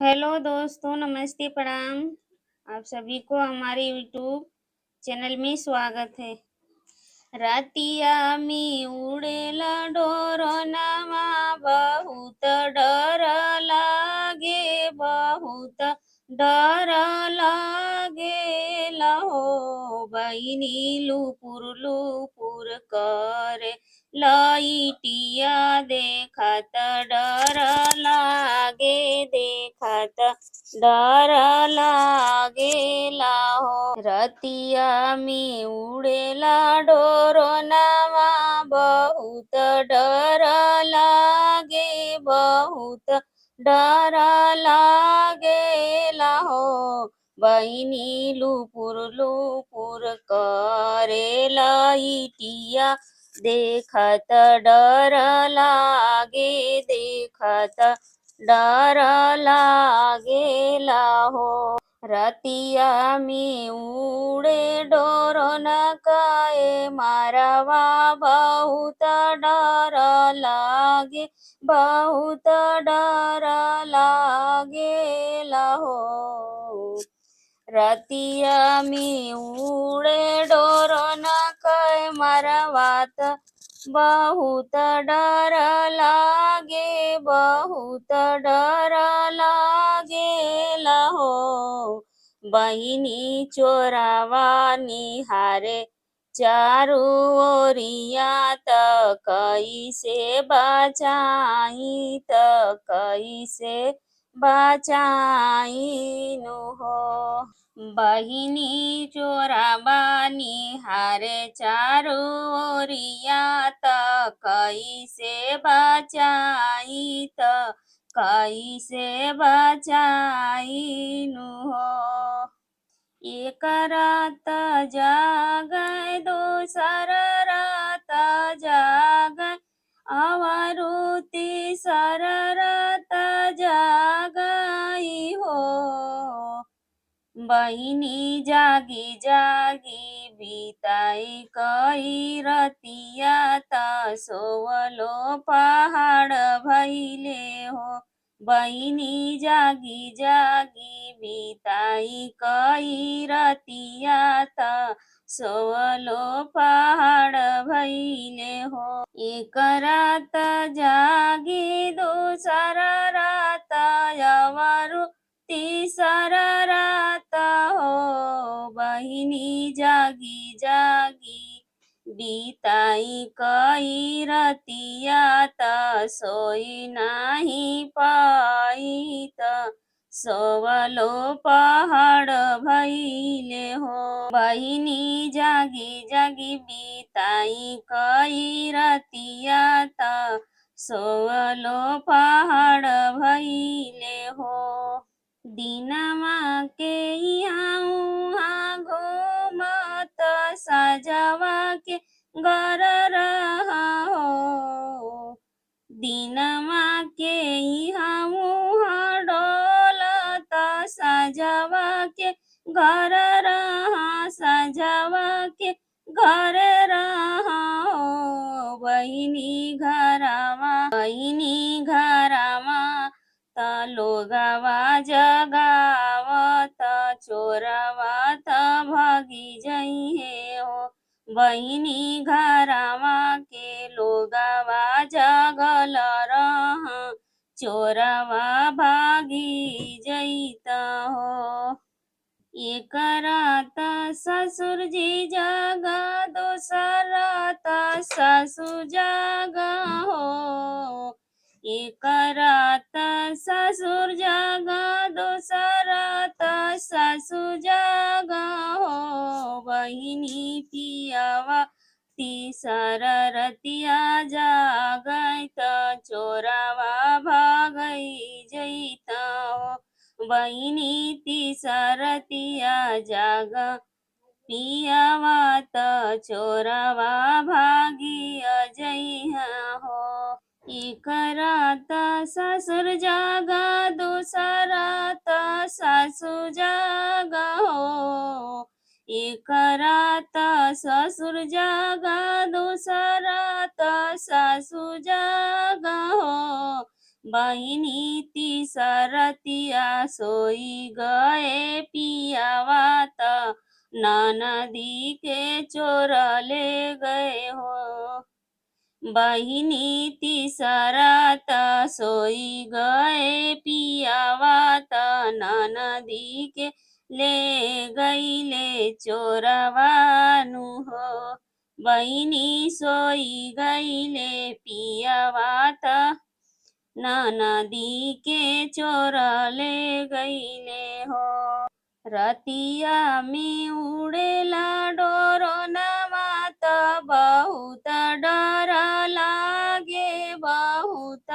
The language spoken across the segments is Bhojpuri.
हेलो दोस्तों, नमस्ते, प्रणाम। आप सभी को हमारे यूट्यूब चैनल में स्वागत है। रातिया में उड़ेला डोरनवा बहुत डर लागे, बहुत डर लागे लहो बहिनी लुपुर लुपुर करे लाइटिया देखत डर लागे, देखत डर लागेला हो। रतिया में उड़ेला डोरनवा बहुत डर लागे, बहुत डर लागेला हो। बहिनी लुपुर लुपुर करे लाइटिया देखत डर लागे, देखत डर लागेला हो। रतिया में उड़े डोरन काए मारवा बहुत डर लागे, बहुत डर लागे लहो। रतिया में उड़े डोरन काए मारवात बहुत डर लागे, बहुत डर लागे लहो। बहिनी चोरावा निहारे चारू ओरिया त कैसे बचाई, त कैसे बचाई नु हो। बहिनी चोरावा निहारे चारू ओरिया त कैसे बचाई, त कैसे बचाई नु हो। एक रात जागै दोसर रात जागै अवरु तीसर रात जागई हो। बहिनी जागी जागी बिताई कई रतिया त सोवलो पहाड़ भैले हो। बहिनी जागी जागी बिताई कई रतिया त सोवलो पहाड़ भैले हो। एक रात जागी दूसर रात अवरु तीसर रात हो। बहिनी जागी जागी बिताई कई रतिया त सोई नाही पाई, त सोवलो पहाड़ भैले हो। बहिनी जागी जागी बिताई कई रतिया त सोवलो पहाड़ भैले हो। दिनमा के यहाँ घूमत सजवा के घर रहा हो। दिनमा के यहाँ मुँह डोलत सजवा के घर रहा, सजवा के घर रहा हो। बहिनी घरमा, बहिनी घरमा त लोगवा जगावत चोरवा त भागी जइहे हो। बहिनी घरमा के लोगवा जगल रहा, चोरवा भागी जइत हो। एक रात ससुर जी जागा दोसर रात सासु जागा हो। एक रात ससुर जागा दोसर रात सासु जागा हो। बहिनी पियावा तीसर रतिया जागै त चोरवा भागई जइत हो। बहिनी तीसरतिया जाग पियावा त चोरवा भागी अजइहा हो। एक रात ससुर जागा दूसर रात सासु जागा हो। एक रात ससुर जागा दूसर रात सासु जागा हो। बहिनी तीसरतिया सोई गए पियावा त ननदी के चोर ले गए हो। बहिनी तीसरा त सोई गए पियावा त ननदी के ले गईले चोरवानु हो। बहिनी सोई गईले पियावा त ननदी के चोर ले गईले हो। रतिया में उड़ेला डोरनवा त बहुत डर लागे, बहुत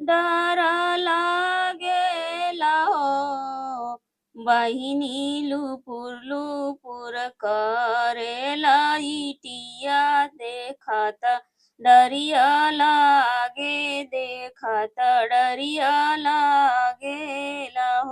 डर लागेला हो। बहिनी लुपुर लुपुर करेला इटिया देखत डरिया लागे, देखत डरिया लागेला हो।